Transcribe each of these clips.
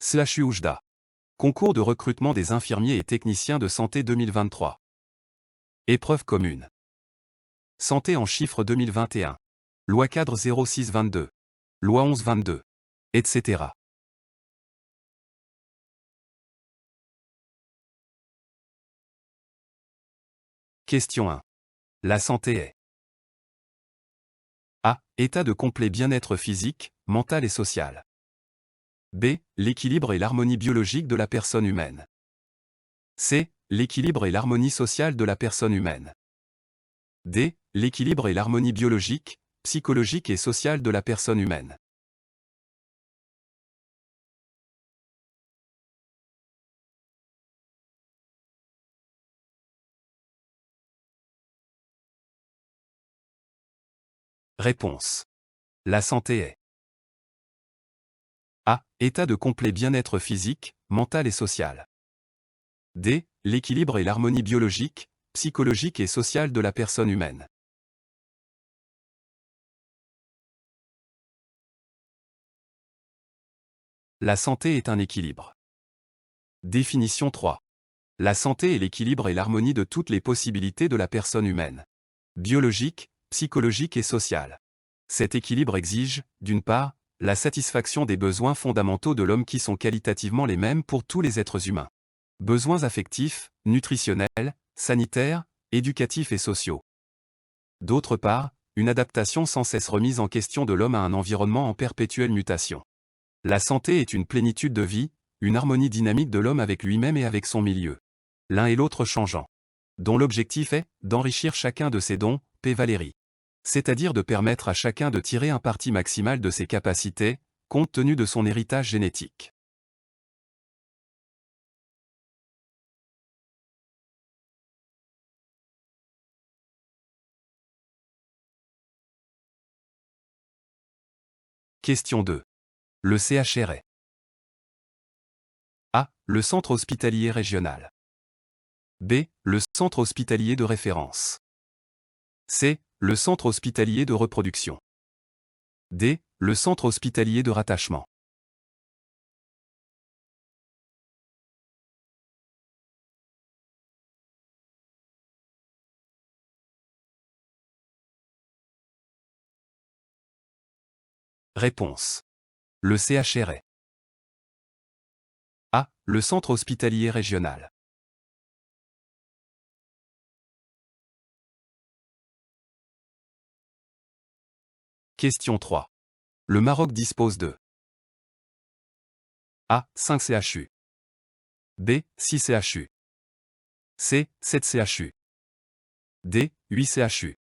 CHU Oujda. Concours de recrutement des infirmiers et techniciens de santé 2023. Épreuve commune. Santé en chiffres 2021. Loi cadre 0622. Loi 1122. Etc. Question 1. La santé est A. État de complet bien-être physique, mental et social. B. L'équilibre et l'harmonie biologique de la personne humaine. C. L'équilibre et l'harmonie sociale de la personne humaine. D. L'équilibre et l'harmonie biologique, psychologique et sociale de la personne humaine. Réponse. La santé est A. État de complet bien-être physique, mental et social. D. L'équilibre et l'harmonie biologique, psychologique et sociale de la personne humaine. La santé est un équilibre. Définition 3. La santé est l'équilibre et l'harmonie de toutes les possibilités de la personne humaine. Biologique, psychologique et sociale. Cet équilibre exige, d'une part, la satisfaction des besoins fondamentaux de l'homme qui sont qualitativement les mêmes pour tous les êtres humains. Besoins affectifs, nutritionnels, sanitaires, éducatifs et sociaux. D'autre part, une adaptation sans cesse remise en question de l'homme à un environnement en perpétuelle mutation. La santé est une plénitude de vie, une harmonie dynamique de l'homme avec lui-même et avec son milieu. L'un et l'autre changeant. Dont l'objectif est d'enrichir chacun de ses dons, P. Valéry. C'est-à-dire de permettre à chacun de tirer un parti maximal de ses capacités, compte tenu de son héritage génétique. Question 2. Le CHR est A. Le centre hospitalier régional. B. Le centre hospitalier de référence. C. Le centre hospitalier de reproduction. D. Le centre hospitalier de rattachement. Réponse. Le CHR est A. Le centre hospitalier régional. Question 3. Le Maroc dispose de A. 5 CHU. B. 6 CHU. C. 7 CHU. D. 8 CHU.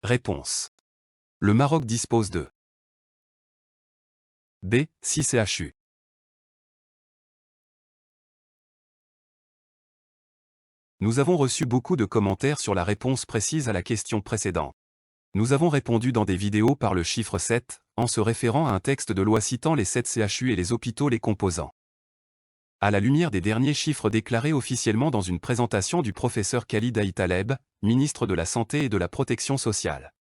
Réponse. Le Maroc dispose de B. 6 CHU. Nous avons reçu beaucoup de commentaires sur la réponse précise à la question précédente. Nous avons répondu dans des vidéos par le chiffre 7, en se référant à un texte de loi citant les 7 CHU et les hôpitaux les composant. À la lumière des derniers chiffres déclarés officiellement dans une présentation du professeur Khalid Aït-Taleb, ministre de la Santé et de la Protection sociale.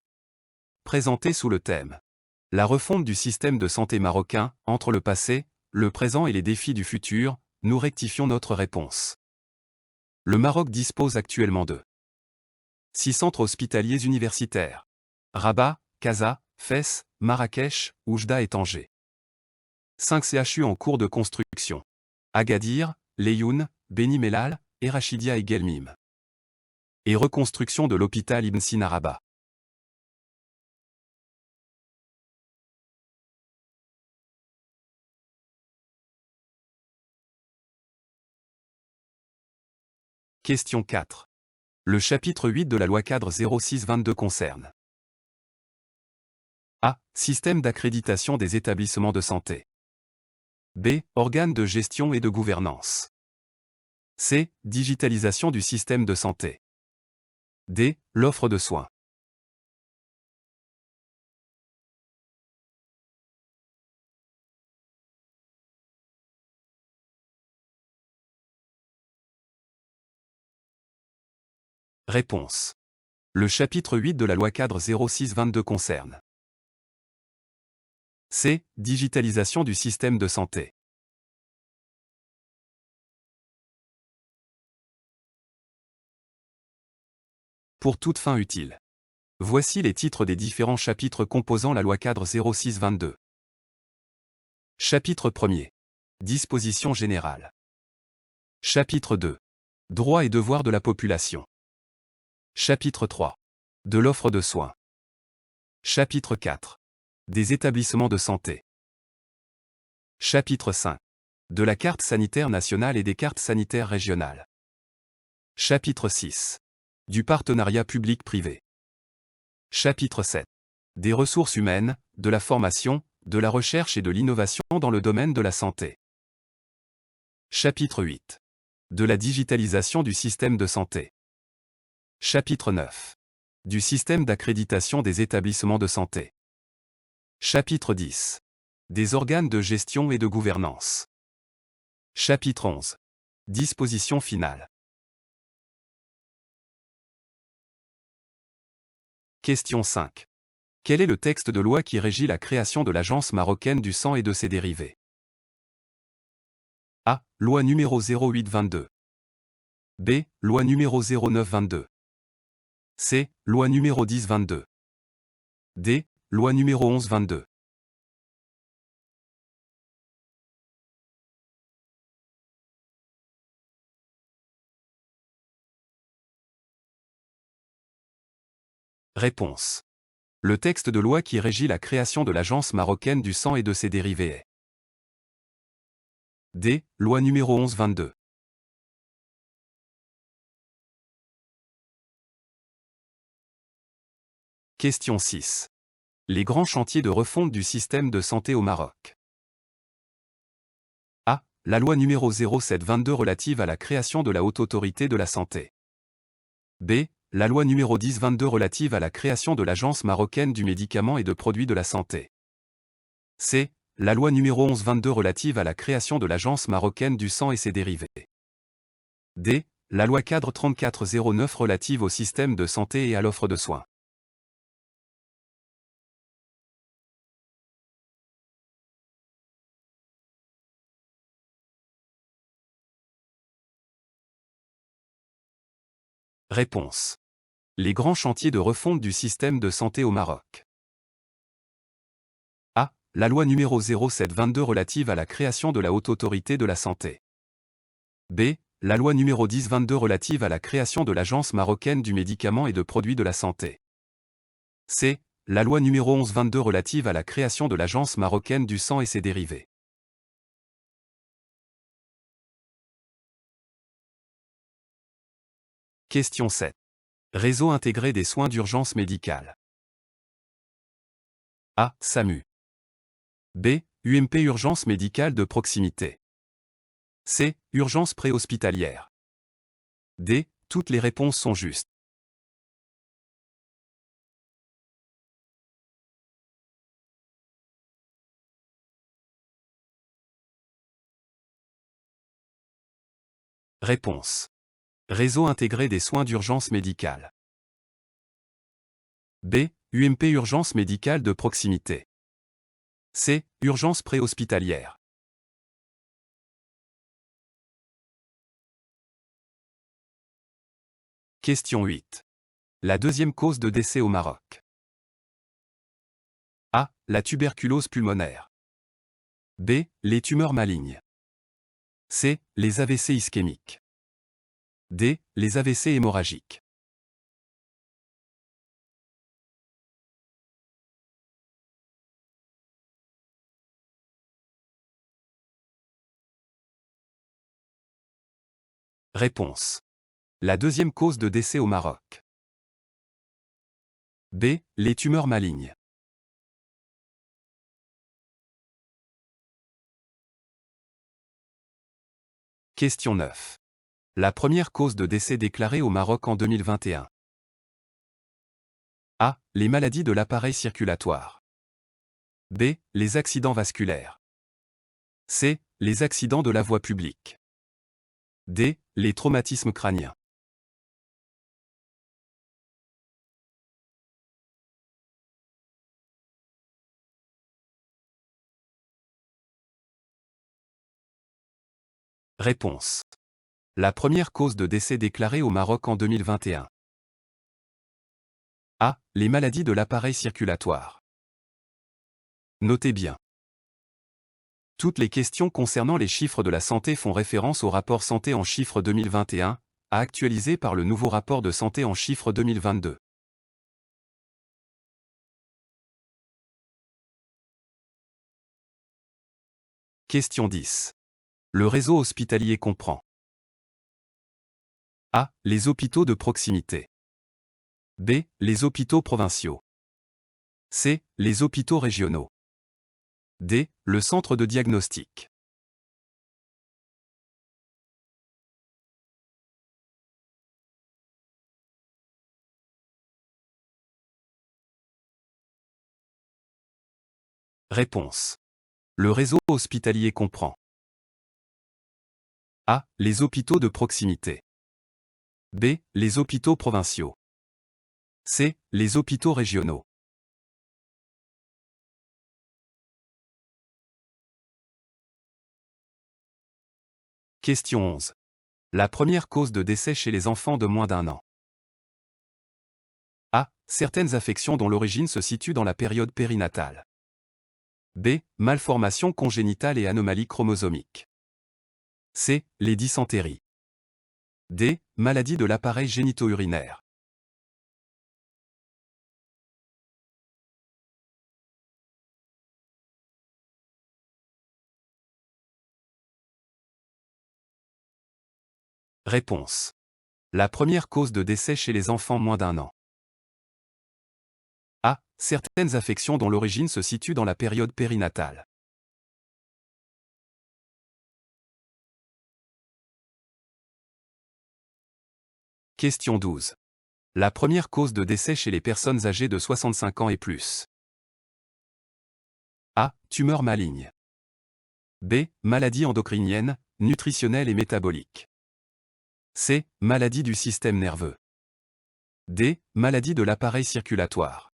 Présenté sous le thème La refonte du système de santé marocain, entre le passé, le présent et les défis du futur, nous rectifions notre réponse. Le Maroc dispose actuellement de 6 centres hospitaliers universitaires. Rabat, Casa, Fès, Marrakech, Oujda et Tanger. 5 CHU en cours de construction. Agadir, Leyun, Beni Mellal, et Rachidia et Guelmim. Et reconstruction de l'hôpital Ibn Sina Rabat. Question 4. Le chapitre 8 de la loi cadre 0622 concerne A. Système d'accréditation des établissements de santé. B. Organes de gestion et de gouvernance. C. Digitalisation du système de santé. D. L'offre de soins. Réponse. Le chapitre 8 de la loi-cadre 06-22 concerne. C. Digitalisation du système de santé. Pour toute fin utile. Voici les titres des différents chapitres composant la loi-cadre 06-22. Chapitre 1er. Dispositions générales. Chapitre 2. Droits et devoirs de la population. Chapitre 3. De l'offre de soins. Chapitre 4. Des établissements de santé. Chapitre 5. De la carte sanitaire nationale et des cartes sanitaires régionales. Chapitre 6. Du partenariat public-privé. Chapitre 7. Des ressources humaines, de la formation, de la recherche et de l'innovation dans le domaine de la santé. Chapitre 8. De la digitalisation du système de santé. Chapitre 9. Du système d'accréditation des établissements de santé. Chapitre 10. Des organes de gestion et de gouvernance. Chapitre 11. Dispositions finales. Question 5. Quel est le texte de loi qui régit la création de l'Agence marocaine du sang et de ses dérivés? A. Loi numéro 08-22. B. Loi numéro 09-22. C. Loi numéro 10-22. D. Loi numéro 11-22. Réponse. Le texte de loi qui régit la création de l'Agence marocaine du sang et de ses dérivés est D. Loi numéro 11-22. Question 6. Les grands chantiers de refonte du système de santé au Maroc. A. La loi numéro 07-22 relative à la création de la Haute Autorité de la Santé. B. La loi numéro 10-22 relative à la création de l'Agence marocaine du médicament et de produits de la santé. C. La loi numéro 11-22 relative à la création de l'Agence marocaine du sang et ses dérivés. D. La loi cadre 3409 relative au système de santé et à l'offre de soins. Réponse. Les grands chantiers de refonte du système de santé au Maroc. A. La loi numéro 07-22 relative à la création de la Haute Autorité de la Santé. B. La loi numéro 10-22 relative à la création de l'Agence marocaine du médicament et de produits de la santé. C. La loi numéro 11-22 relative à la création de l'Agence marocaine du sang et ses dérivés. Question 7. Réseau intégré des soins d'urgence médicale. A. SAMU. B. UMP urgence médicale de proximité. C. Urgence préhospitalière. D. Toutes les réponses sont justes. Réponse. Réseau intégré des soins d'urgence médicale. B. UMP urgence médicale de proximité. C. Urgence préhospitalière. Question 8. La deuxième cause de décès au Maroc. A. La tuberculose pulmonaire. B. Les tumeurs malignes. C. Les AVC ischémiques. D. Les AVC hémorragiques. Réponse. La deuxième cause de décès au Maroc. B. Les tumeurs malignes. Question 9. La première cause de décès déclarée au Maroc en 2021. A. Les maladies de l'appareil circulatoire. B. Les accidents vasculaires. C. Les accidents de la voie publique. D. Les traumatismes crâniens. Réponse. La première cause de décès déclarée au Maroc en 2021. A. Les maladies de l'appareil circulatoire. Notez bien. Toutes les questions concernant les chiffres de la santé font référence au rapport Santé en chiffres 2021, à actualiser par le nouveau rapport de santé en chiffres 2022. Question 10. Le réseau hospitalier comprend A. Les hôpitaux de proximité. B. Les hôpitaux provinciaux. C. Les hôpitaux régionaux. D. Le centre de diagnostic. Réponse. Le réseau hospitalier comprend A. Les hôpitaux de proximité. B. Les hôpitaux provinciaux. C. Les hôpitaux régionaux. Question 11. La première cause de décès chez les enfants de moins d'1 an. A. Certaines affections dont l'origine se situe dans la période périnatale. B. Malformations congénitales et anomalies chromosomiques. C. Les dysentéries. D. Maladies de l'appareil génito-urinaire. Réponse. La première cause de décès chez les enfants moins d'1 an. A. Certaines affections dont l'origine se situe dans la période périnatale. Question 12. La première cause de décès chez les personnes âgées de 65 ans et plus. A. Tumeur maligne. B. Maladie endocrinienne, nutritionnelle et métabolique. C. Maladie du système nerveux. D. Maladie de l'appareil circulatoire.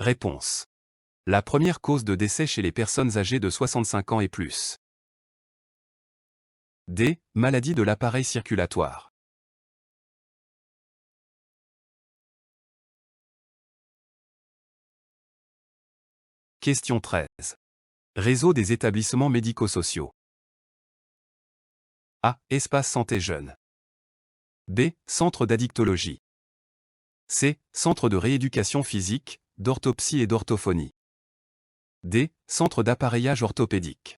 Réponse. La première cause de décès chez les personnes âgées de 65 ans et plus. D. Maladie de l'appareil circulatoire. Question 13. Réseau des établissements médico-sociaux. A. Espace santé jeune. B. Centre d'addictologie. C. Centre de rééducation physique, d'orthopsie et d'orthophonie. D. Centre d'appareillage orthopédique.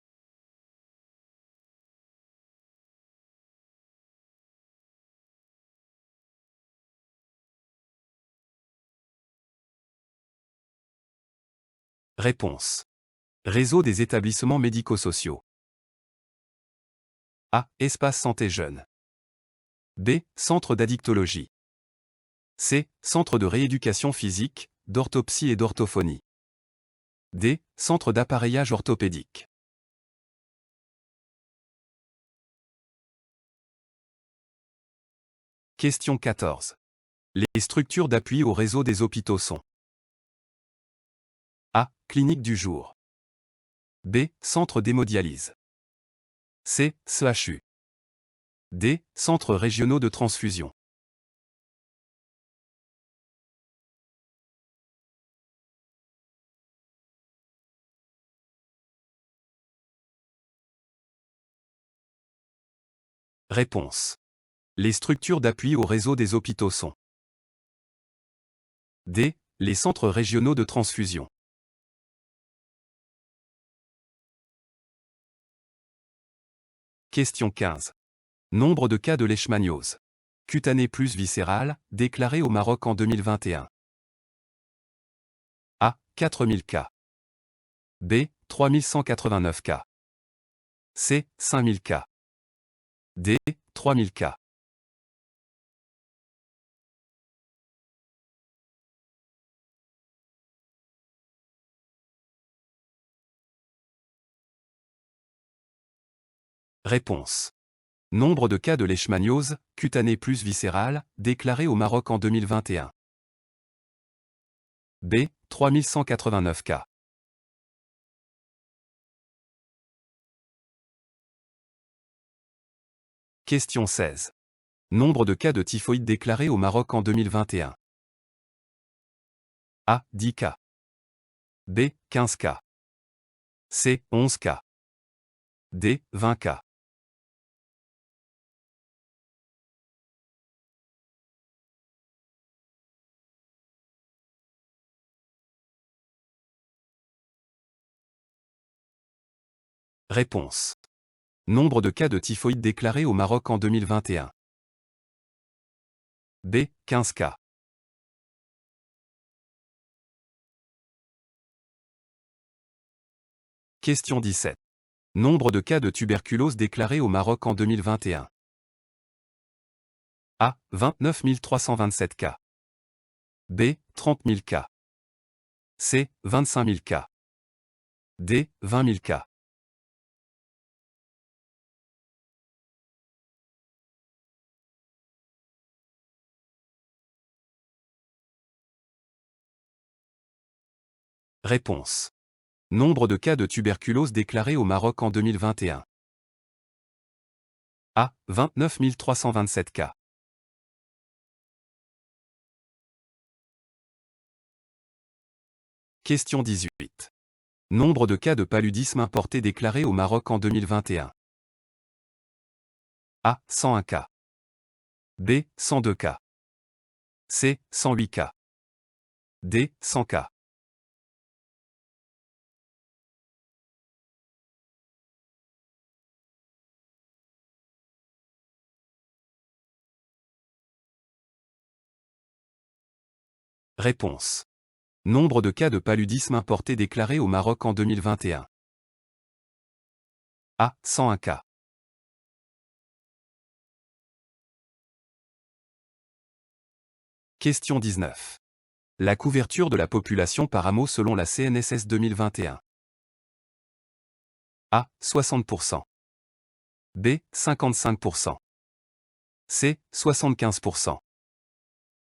Réponse. Réseau des établissements médico-sociaux. A. Espace santé jeune. B. Centre d'addictologie. C. Centre de rééducation physique, d'orthopsie et d'orthophonie. D. Centre d'appareillage orthopédique. Question 14. Les structures d'appui au réseau des hôpitaux sont A. Clinique du jour. B. Centre d'hémodialyse. C. CHU. D. Centres régionaux de transfusion. Réponse. Les structures d'appui au réseau des hôpitaux sont D. Les centres régionaux de transfusion. Question 15. Nombre de cas de leishmaniose cutanée plus viscérale, déclarés au Maroc en 2021. A. 4000 cas. B. 3189 cas. C. 5000 cas. D. 3000 cas. Réponse. Nombre de cas de leishmaniose, cutanée plus viscérale, déclarés au Maroc en 2021. B. 3189 cas. Question 16. Nombre de cas de typhoïde déclarés au Maroc en 2021. A. 10 cas. B. 15 cas. C. 11 cas. D. 20 cas. Réponse. Nombre de cas de typhoïde déclarés au Maroc en 2021. B. 15 cas. Question 17. Nombre de cas de tuberculose déclarés au Maroc en 2021. A. 29 327 cas. B. 30 000 cas. C. 25 000 cas. D. 20 000 cas. Réponse. Nombre de cas de tuberculose déclarés au Maroc en 2021. A. 29 327 cas. Question 18. Nombre de cas de paludisme importé déclarés au Maroc en 2021. A. 101 cas. B. 102 cas. C. 108 cas. D. 100 cas. Réponse. Nombre de cas de paludisme importé déclarés au Maroc en 2021. A. 101 cas. Question 19. La couverture de la population par hameau selon la CNSS 2021. A. 60%. B. 55%. C. 75%.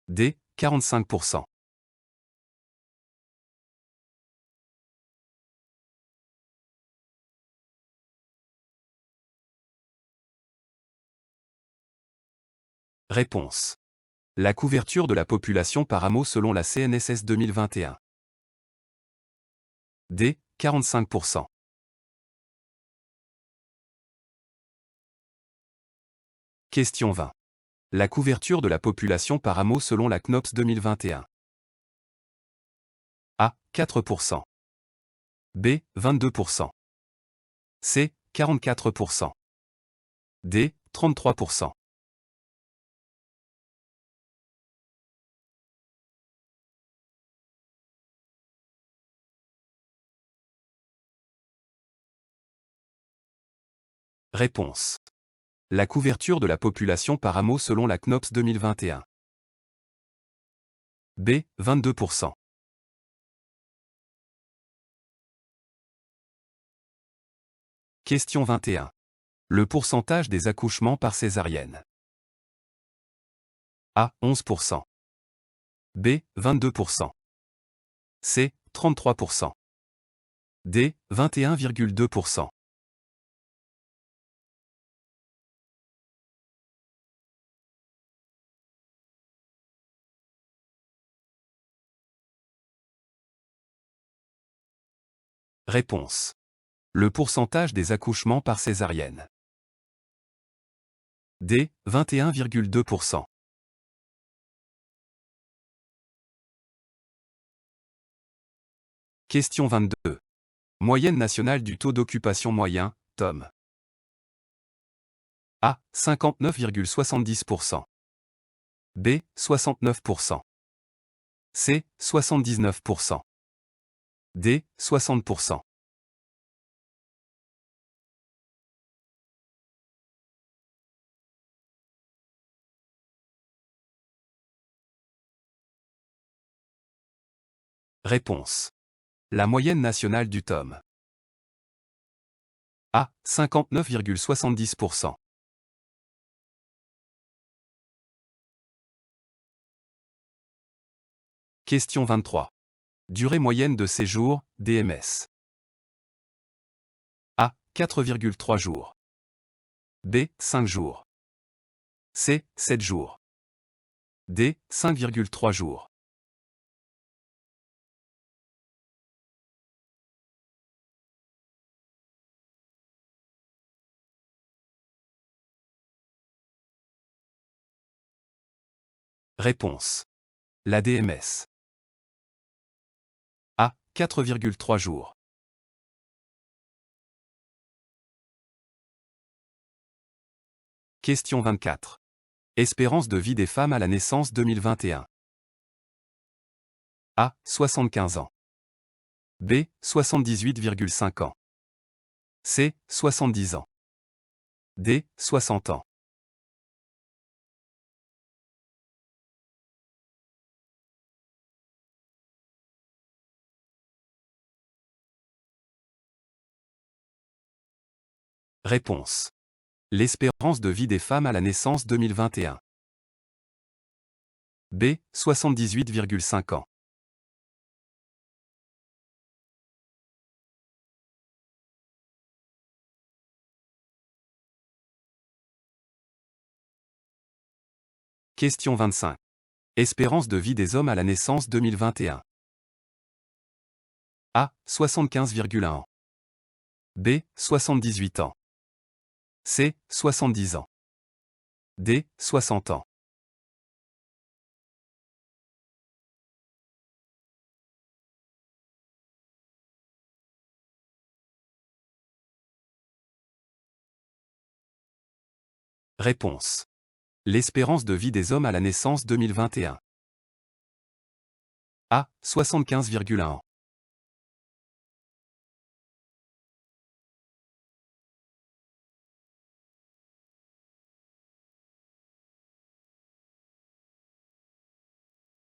D. 45%. Réponse. La couverture de la population par hameau selon la CNSS 2021. D. 45%. Question 20. La couverture de la population par hameau selon la CNOPS 2021. A. 4%. B. 22%. C. 44%. D. 33%. Réponse. La couverture de la population par hameau selon la CNOPS 2021. B. 22%. Question 21. Le pourcentage des accouchements par césarienne. A. 11%. B. 22%. C. 33%. D. 21,2%. Réponse. Le pourcentage des accouchements par césarienne. D. 21,2%. Question 22. Moyenne nationale du taux d'occupation moyen, TOM. A. 59,70%. B. 69%. C. 79%. D. 60%. Réponse. La moyenne nationale du TOM. A. 59,70%. Question 23. Durée moyenne de séjour, DMS. A. 4,3 jours. B. 5 jours. C. 7 jours. D. 5,3 jours. Réponse. La DMS. A. 4,3 jours. Question 24. Espérance de vie des femmes à la naissance 2021. A. 75 ans. B. 78,5 ans. C. 70 ans. D. 60 ans. Réponse. L'espérance de vie des femmes à la naissance 2021. B. 78,5 ans. Question 25. Espérance de vie des hommes à la naissance 2021. A. 75,1 ans. B. 78 ans. C. 70 ans. D. 60 ans. Réponse. L'espérance de vie des hommes à la naissance 2021. A. 75,1 ans.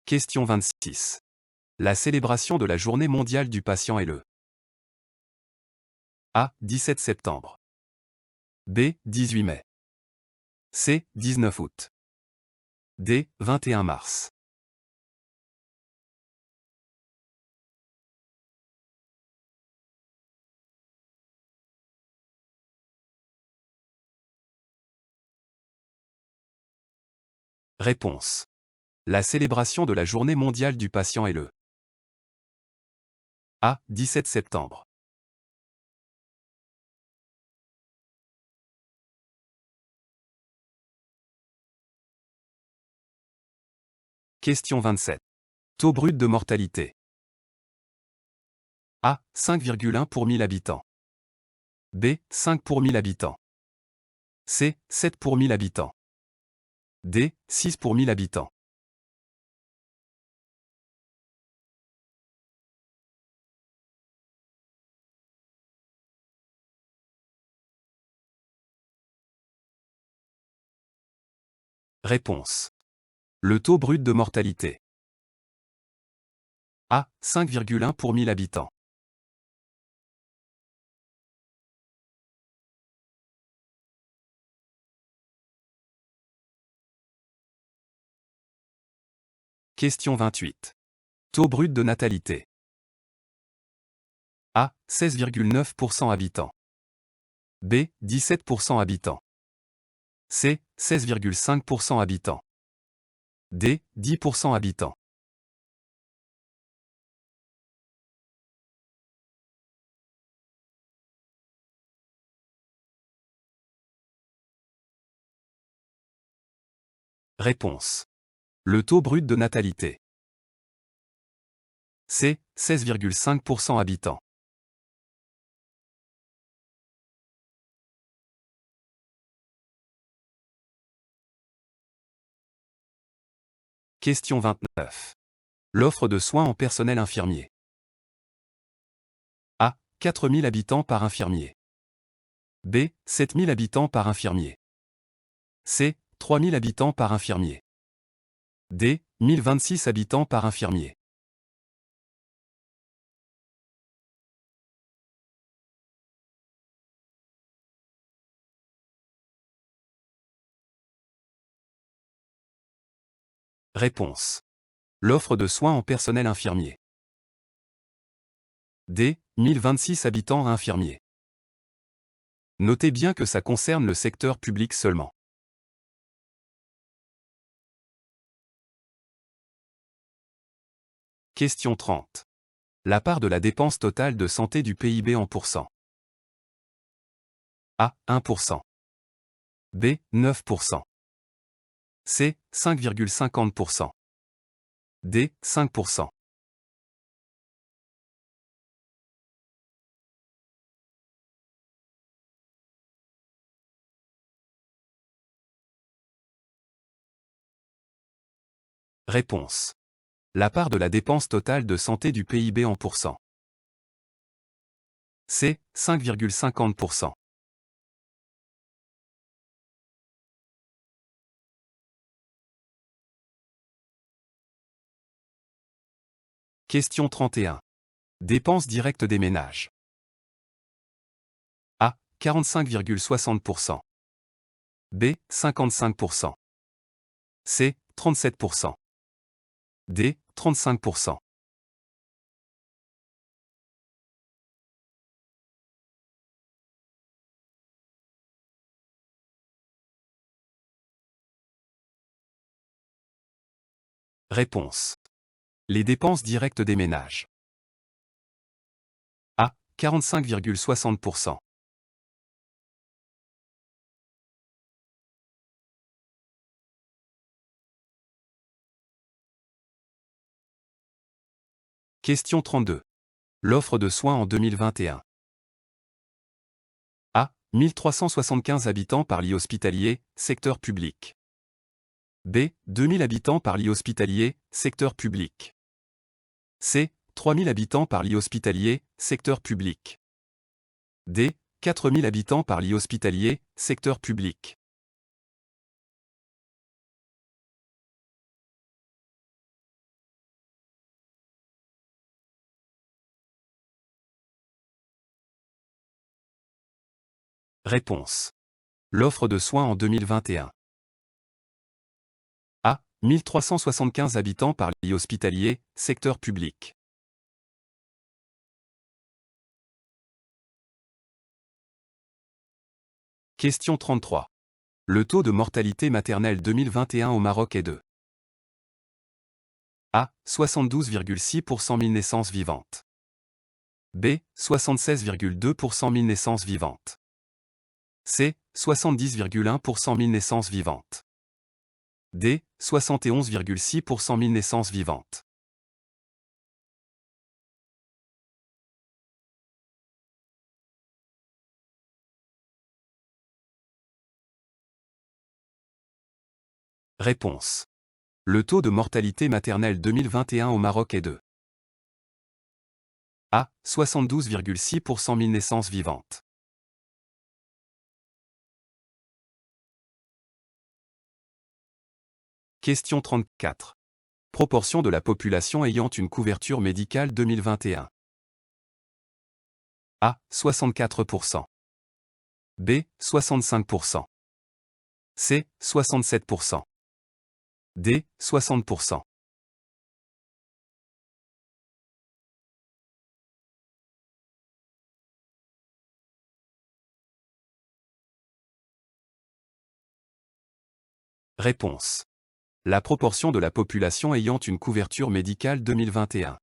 Question 26. La célébration de la Journée mondiale du patient est le A. 17 septembre. B. 18 mai. C. 19 août. D. 21 mars. Réponse. La célébration de la Journée mondiale du patient est le A. 17 septembre. Question 27. Taux brut de mortalité. A. 5,1 pour 1000 habitants. B. 5 pour 1000 habitants. C. 7 pour 1000 habitants. D. 6 pour 1000 habitants. Réponse. Le taux brut de mortalité. A. 5,1 pour 1000 habitants. Question 28. Taux brut de natalité. A. 16,9% habitants. B. 17% habitants. C. 16,5% habitants. D. 10% habitants. Réponse. Le taux brut de natalité. C. 16,5% habitants. Question 29. L'offre de soins en personnel infirmier. A. 4000 habitants par infirmier. B. 7000 habitants par infirmier. C. 3000 habitants par infirmier. D. 1026 habitants par infirmier. Réponse. L'offre de soins en personnel infirmier. D. 1026 habitants infirmiers. Notez bien que ça concerne le secteur public seulement. Question 30. La part de la dépense totale de santé du PIB en pourcents. A. 1%. B. 9%. C. 5,50%. D. 5%. Réponse. La part de la dépense totale de santé du PIB en pourcents. C. 5,50%. Question 31. Dépenses directes des ménages. A. 45,60%. B. 55%. C. 37%. D. 35%. Réponse. Les dépenses directes des ménages. A. 45,60%. Question 32. L'offre de soins en 2021. A. 1375 habitants par lit hospitalier, secteur public. B. 2000 habitants par lit hospitalier, secteur public. C. 3000 habitants par lit hospitalier, secteur public. D. 4000 habitants par lit hospitalier, secteur public. Réponse. L'offre de soins en 2021. A. 1375 habitants par lit hospitalier, secteur public. Question 33. Le taux de mortalité maternelle 2021 au Maroc est de A. 72,6% 1000 naissances vivantes. B. 76,2% 1000 naissances vivantes. C. 70,1% 1000 naissances vivantes. D. 71,6% 1000 naissances vivantes. Réponse. Le taux de mortalité maternelle 2021 au Maroc est de A. 72,6% 1000 naissances vivantes. Question 34. Proportion de la population ayant une couverture médicale 2021. A. 64%. B. 65%. C. 67%. D. 60%. Réponse. La proportion de la population ayant une couverture médicale 2021.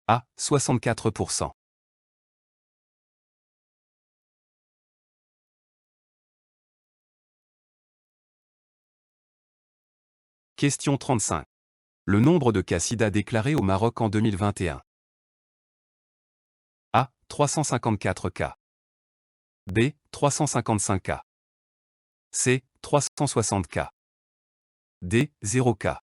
A. 64%. Question 35. Le nombre de cas SIDA déclarés au Maroc en 2021. A. 354 cas. B. 355 cas. C. 360 cas. D. 0 cas.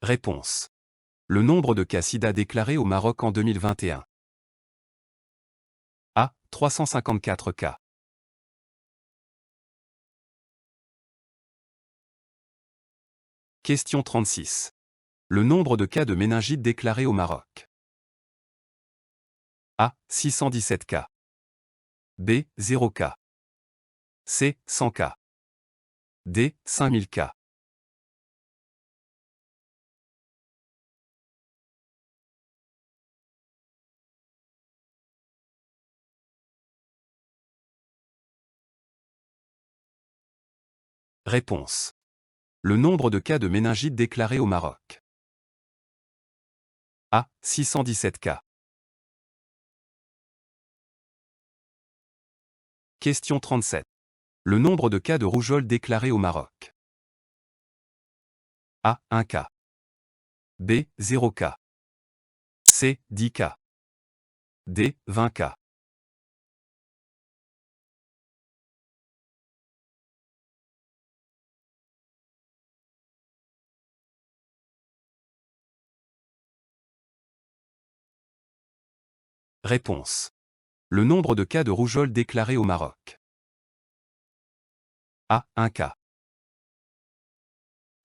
Réponse. Le nombre de cas SIDA déclarés au Maroc en 2021. A. 354 cas. Question 36. Le nombre de cas de méningite déclarés au Maroc. A. 617 K. B. 0 K. C. 100 K. D. 5000 K. Réponse. Le nombre de cas de méningite déclarés au Maroc. A. 617 cas. Question 37. Le nombre de cas de rougeole déclarés au Maroc. A. 1 cas. B. 0 cas. C. 10 cas. D. 20 cas. Réponse. Le nombre de cas de rougeole déclarés au Maroc. A. 1 cas.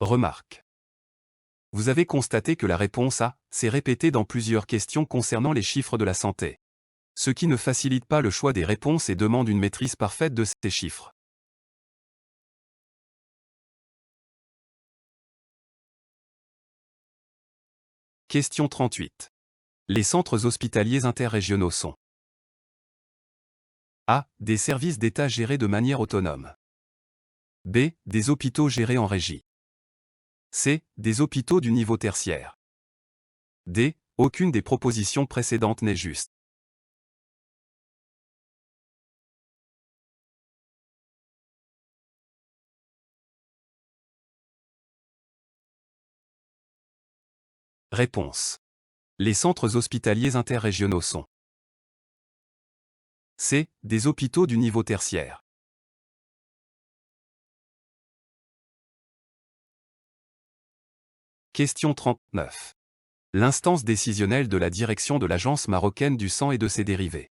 Remarque. Vous avez constaté que la réponse A s'est répétée dans plusieurs questions concernant les chiffres de la santé. Ce qui ne facilite pas le choix des réponses et demande une maîtrise parfaite de ces chiffres. Question 38. Les centres hospitaliers interrégionaux sont A. Des services d'État gérés de manière autonome. B. Des hôpitaux gérés en régie. C. Des hôpitaux du niveau tertiaire. D. Aucune des propositions précédentes n'est juste. Réponse. Les centres hospitaliers interrégionaux sont C. Des hôpitaux du niveau tertiaire. Question 39. L'instance décisionnelle de la direction de l'Agence marocaine du sang et de ses dérivés.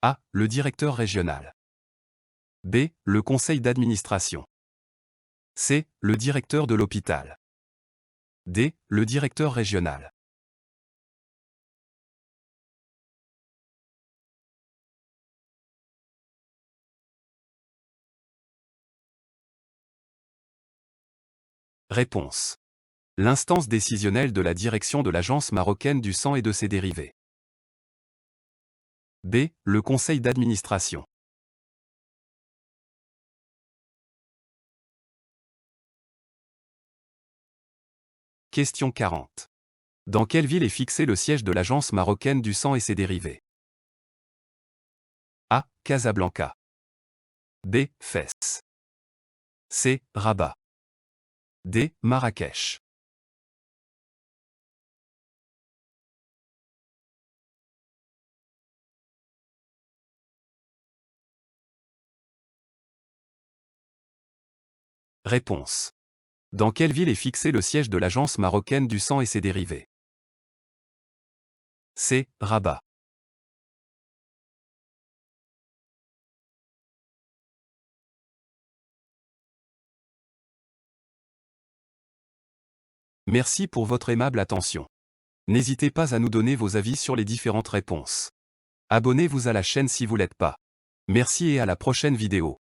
A. Le directeur régional. B. Le conseil d'administration. C. Le directeur de l'hôpital. D. Le directeur régional. Réponse. L'instance décisionnelle de la direction de l'Agence marocaine du sang et de ses dérivés. B. Le conseil d'administration. Question 40. Dans quelle ville est fixé le siège de l'Agence marocaine du sang et ses dérivés? A. Casablanca. B. Fès. C. Rabat. D. Marrakech. Réponse. Dans quelle ville est fixé le siège de l'Agence marocaine du sang et ses dérivés? C. Rabat. Merci pour votre aimable attention. N'hésitez pas à nous donner vos avis sur les différentes réponses. Abonnez-vous à la chaîne si vous l'êtes pas. Merci et à la prochaine vidéo.